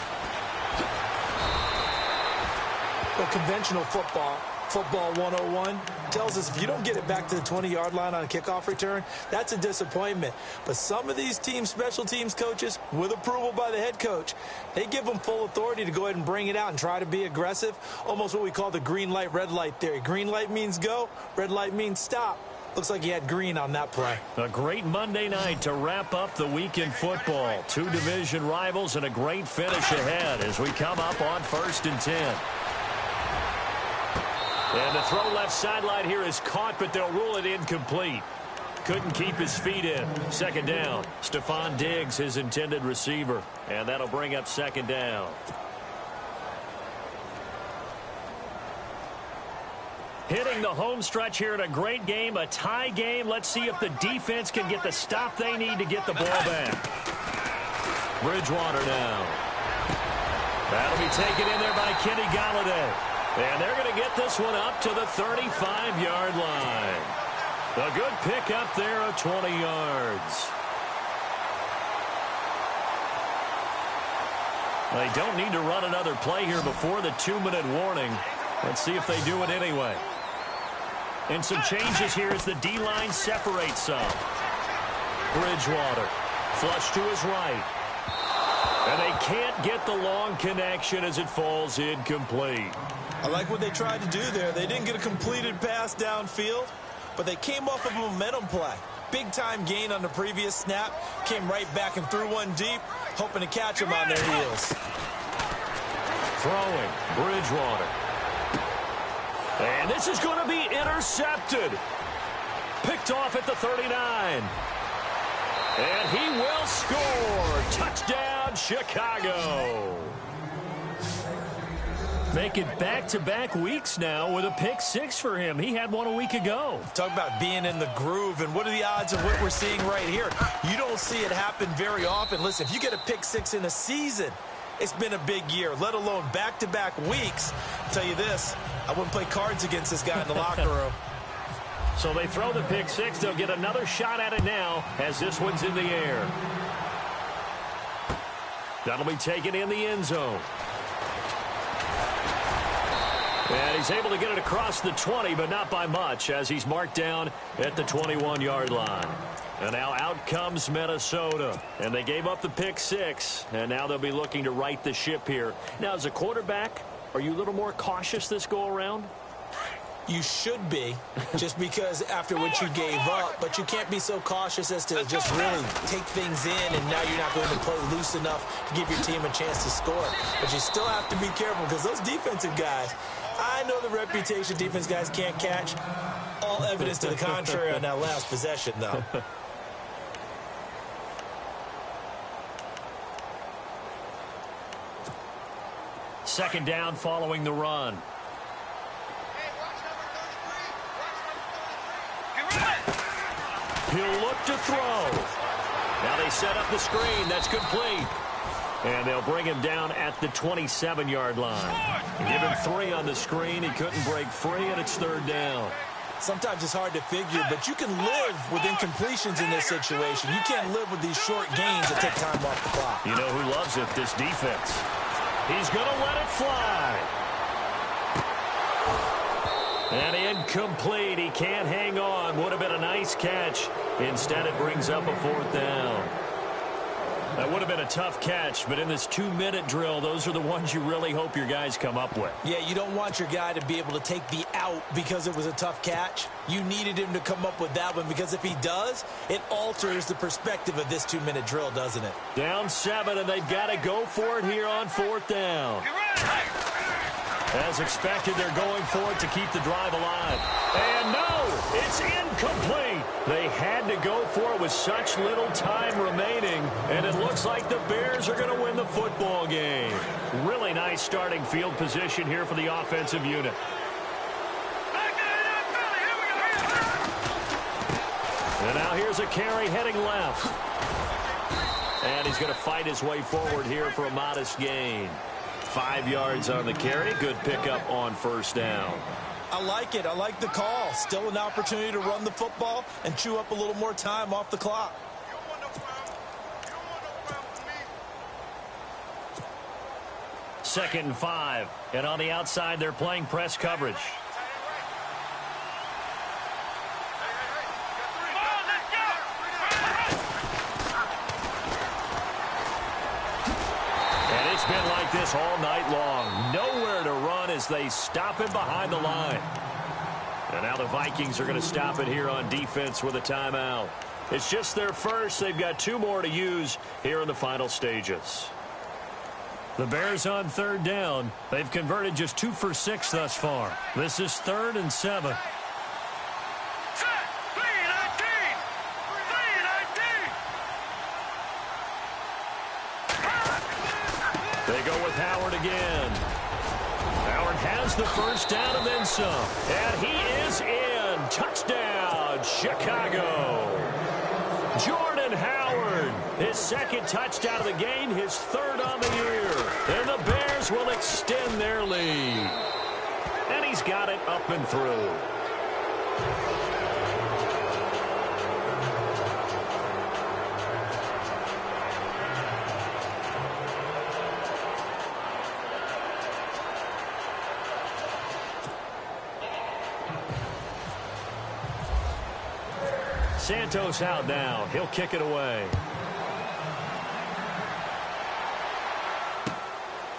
Well, conventional football 101, tells us if you don't get it back to the 20-yard line on a kickoff return, that's a disappointment. But some of these teams, special teams coaches, with approval by the head coach, they give them full authority to go ahead and bring it out and try to be aggressive, almost what we call the green light, red light theory. Green light means go, red light means stop. Looks like he had green on that play. A great Monday night to wrap up the week in football. 2 division rivals and a great finish ahead as we come up on 1st and 10. And the throw left sideline here is caught, but they'll rule it incomplete. Couldn't keep his feet in. 2nd down. Stephon Diggs, his intended receiver. And that'll bring up 2nd down. Hitting the home stretch here in a great game, a tie game. Let's see if the defense can get the stop they need to get the ball back. Bridgewater now. That'll be taken in there by Kenny Golladay. And they're going to get this one up to the 35-yard line. A good pick up there of 20 yards. They don't need to run another play here before the 2-minute warning. Let's see if they do it anyway. And some changes here as the D-line separates some. Bridgewater, flush to his right. And they can't get the long connection as it falls incomplete. I like what they tried to do there. They didn't get a completed pass downfield, but they came off of a momentum play. Big-time gain on the previous snap. Came right back and threw one deep, hoping to catch them on their heels. Throwing, Bridgewater. And this is going to be intercepted. Picked off at the 39. And he will score. Touchdown, Chicago. Making back-to-back weeks now with a pick six for him. He had one a week ago. Talk about being in the groove, and what are the odds of what we're seeing right here? You don't see it happen very often. Listen, if you get a pick six in a season, it's been a big year, let alone back-to-back weeks. I'll tell you this, I wouldn't play cards against this guy in the locker room. So they throw the pick six. They'll get another shot at it now as this one's in the air. That'll be taken in the end zone. And he's able to get it across the 20, but not by much, as he's marked down at the 21-yard line. And now out comes Minnesota. And they gave up the pick six, and now they'll be looking to right the ship here. Now, as a quarterback, are you a little more cautious this go-around? You should be, just because after what you gave up, but you can't be so cautious as to just really take things in, and now you're not going to play loose enough to give your team a chance to score. But you still have to be careful, because those defensive guys, I know the reputation defense guys can't catch. All evidence to the contrary on that last possession, though. Second down following the run. He'll look to throw. Now they set up the screen. That's complete. And they'll bring him down at the 27-yard line. Give him 3 on the screen. He couldn't break free, and it's third down. Sometimes it's hard to figure, but you can live with incompletions in this situation. You can't live with these short gains that take time off the clock. You know who loves it? This defense. He's going to let it fly. And incomplete. He can't hang on. Would have been a nice catch. Instead, it brings up a fourth down. That would have been a tough catch, but in this 2-minute drill, those are the ones you really hope your guys come up with. Yeah, you don't want your guy to be able to take the out because it was a tough catch. You needed him to come up with that one, because if he does, it alters the perspective of this 2-minute drill, doesn't it? Down 7, and they've got to go for it here on fourth down. As expected, they're going for it to keep the drive alive. And no, it's incomplete. They had to go for it with such little time remaining, and it looks like the Bears are going to win the football game. Really nice starting field position here for the offensive unit. And now here's a carry heading left. And he's going to fight his way forward here for a modest gain. 5 yards on the carry. Good pickup on first down. I like it. I like the call. Still an opportunity to run the football and chew up a little more time off the clock. Second and 5. And on the outside, they're playing press coverage. Been like this all night long. Nowhere to run as they stop him behind the line. And now the Vikings are going to stop it here on defense with a timeout. It's just their first. They've got 2 more to use here in the final stages. The Bears on third down. They've converted just 2 for 6 thus far. This is 3rd and 7. They go with Howard again. Howard has the first down and then some. And he is in. Touchdown, Chicago. Jordan Howard, his 2nd touchdown of the game, his 3rd on the year. And the Bears will extend their lead. And he's got it up and through. Santos out now. He'll kick it away.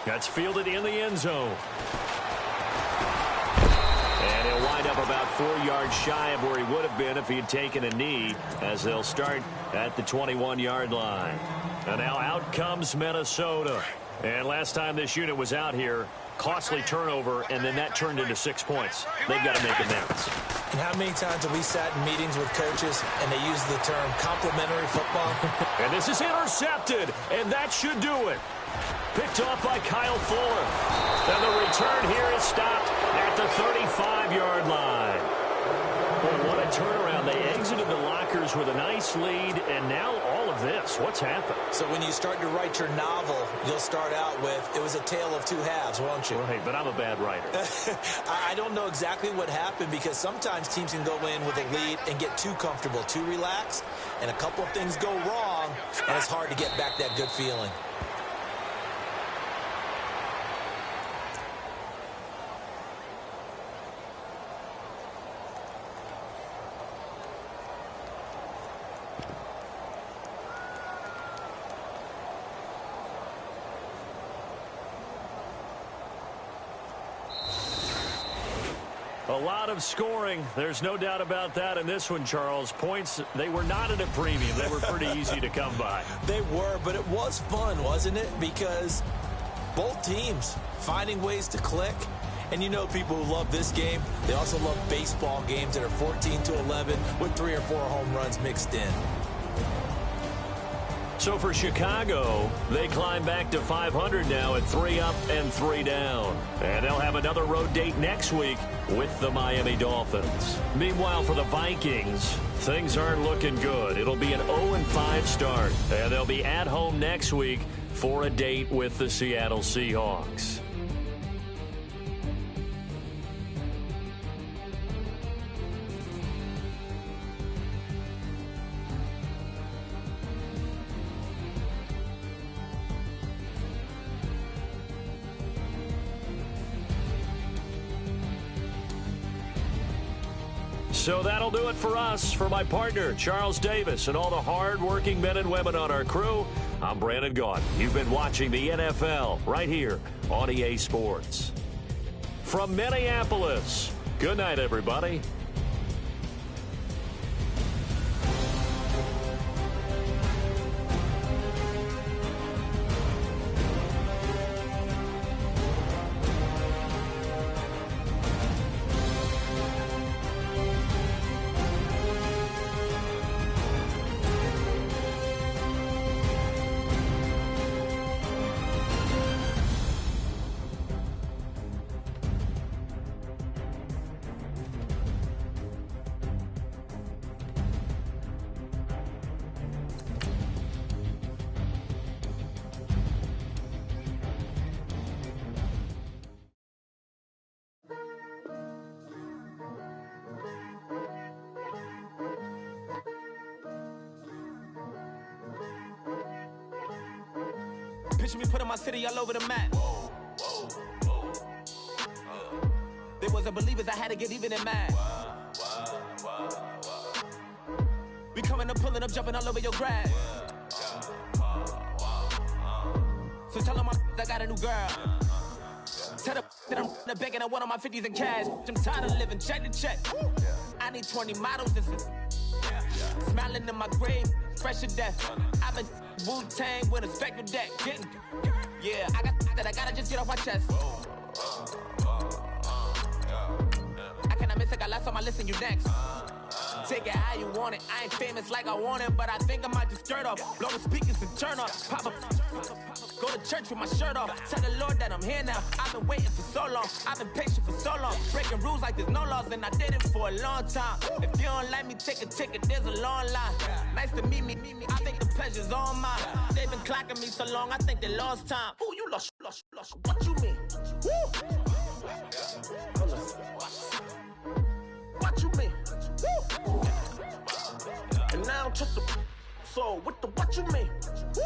That's fielded in the end zone. about 4 yards shy of where he would have been if he had taken a knee, as they'll start at the 21-yard line. And now out comes Minnesota. And last time this unit was out here, costly turnover, and then that turned into 6 points. They've got to make amends. And how many times have we sat in meetings with coaches and they use the term complementary football? And this is intercepted, and that should do it. Picked off by Kyle Fuller. And the return here is stopped at the 35-yard line. Boy, what a turnaround. They exited the lockers with a nice lead, and now all of this. What's happened? So when you start to write your novel, you'll start out with, it was a tale of two halves, won't you? Right, but I'm a bad writer. I don't know exactly what happened, because sometimes teams can go in with a lead and get too comfortable, too relaxed, and a couple of things go wrong, and it's hard to get back that good feeling. A lot of scoring. There's no doubt about that in this one, Charles. Points, they were not at a premium. They were pretty easy to come by. They were, but it was fun, wasn't it? Because both teams finding ways to click. And you know, people who love this game, they also love baseball games that are 14-11 with 3 or 4 home runs mixed in. So for Chicago, they climb back to 500 now at 3 up and 3 down. And they'll have another road date next week with the Miami Dolphins. Meanwhile, for the Vikings, things aren't looking good. It'll be an 0-5 start. And they'll be at home next week for a date with the Seattle Seahawks. So that'll do it for us. For my partner, Charles Davis, and all the hard-working men and women on our crew, I'm Brandon Gaudin. You've been watching the NFL right here on EA Sports. From Minneapolis, good night, everybody. Picture me putting my city all over the map. They wasn't believers, I had to get even in mad. We coming up, pulling up, jumping all over your grass. So tell them I got a new girl. Tell them that I'm begging, I want all my 50s in cash. I'm tired of living check to check. I need 20 models, this is smiling in my grave, fresh to death. I've been Wu-Tang with a spectral deck. Getting, yeah, I gotta just get off my chest. I cannot miss it, got last on my list and you next. Take it how you want it. I ain't famous like I want it, but I think I might just skirt off. Blow the speakers and turn off. Pop up. Go to church with my shirt off. Tell the Lord that I'm here now. I've been waiting for so long. I've been patient for so long. Breaking rules like there's no laws, and I did it for a long time. If you don't like me, take a ticket. There's a long line. Nice to meet me. I think the pleasure's all mine. They've been clocking me so long, I think they lost time. Ooh, you lost. What you mean? Woo! What you mean? Woo! And now I'm just a so what you mean? Woo!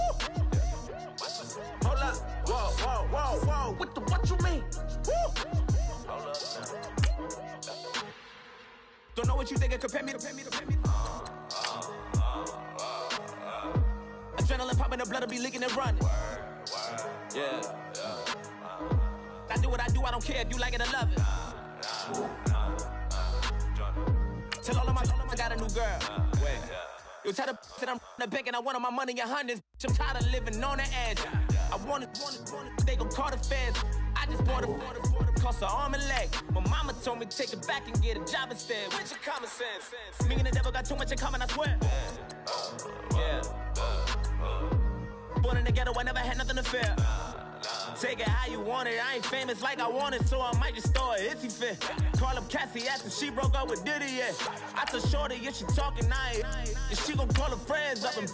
Hold up, whoa, what you mean? Woo! Hold up now. Don't know what you think, compare me. Adrenaline popping, the blood will be leaking and running. Yeah. I do what I do, I don't care if you like it or love it. Tell all of my I got a new girl. Wait. You tell the I'm the bank and I want all my money in hundreds. I'm tired of living on the edge. I want it, they gon' call the feds. I just bought it, cost an arm and leg. My mama told me take it back and get a job instead. Where's your common sense? Me and the devil got too much in common, I swear. Yeah. Born in the ghetto, I never had nothing to fear. Take it how you want it. I ain't famous like I want it, so I might just throw it if he fit. Call up Cassie after she broke up with Diddy, yeah. I told Shorty if she talking, if she gon' call her friends up and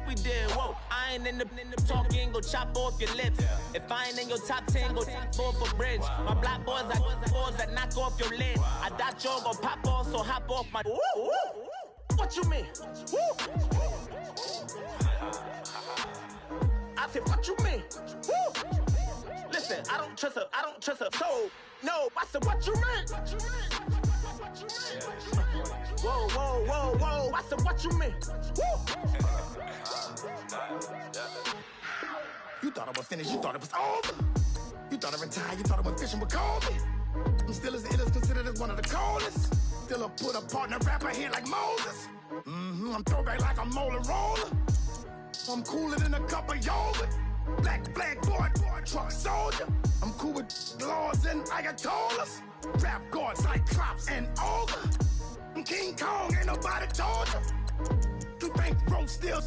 we did, whoa. I ain't in the talking, go chop off your lips. If I ain't in your top 10, go top off a bridge. My black boys, I got boys that knock off your lid. I doubt y'all gon' pop off, so hop off my. What you mean? I said, what you mean? Woo! Listen, I don't trust her, so, no, I said, what you mean? Whoa, I said, what you mean? Woo! You thought I was finished, you thought it was over. You thought I retired, you thought I went fishing with Kobe. I'm still as ill as considered as one of the coldest. Still a put a partner rapper here like Moses. I'm throwback like a molar roller. I'm cooler than a cup of yogurt. Black boy, truck soldier. I'm cool with laws and ayatollahs. Rap gods like Klops and Olga. I'm King Kong, ain't nobody told you. You think Rome still.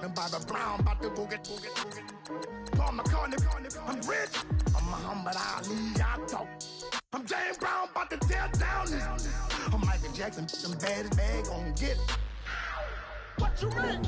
And Bobby Brown about to go get. Paul McCartney, I'm rich. I'm Muhammad Ali, I talk. I'm James Brown, about to tear down this. I'm Michael Jackson, them bad as bad gon' get. What you mean?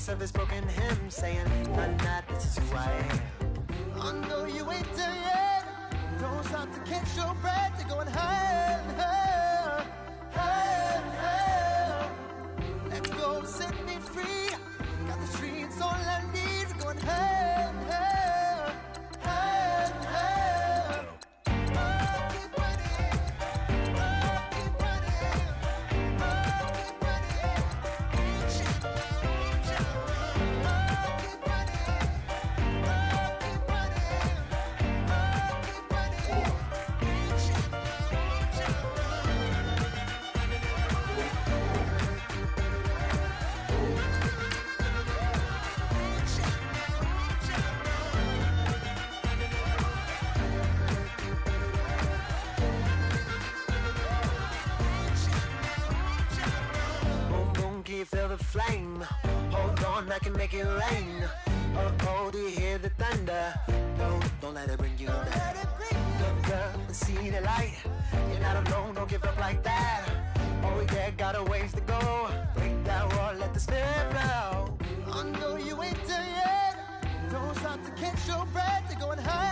Of his broken hymn saying, nah, this is who I am. I know you ain't there yet. Don't stop to catch your breath. You're going higher and higher, higher and higher. Let go, set me free. Got the streets all I need. We're going higher and higher, higher and higher. Oh, keep running. Oh, keep running. Oh, keep running. Feel the flame. Hold on, I can make it rain. Oh, do you hear the thunder? No, don't let it bring you down. Look up and see the light. You're not alone, don't give up like that. Oh yeah, got a ways to go. Break that wall, let the spirit flow. I know you ain't there yet. Don't stop to catch your breath. You're going high.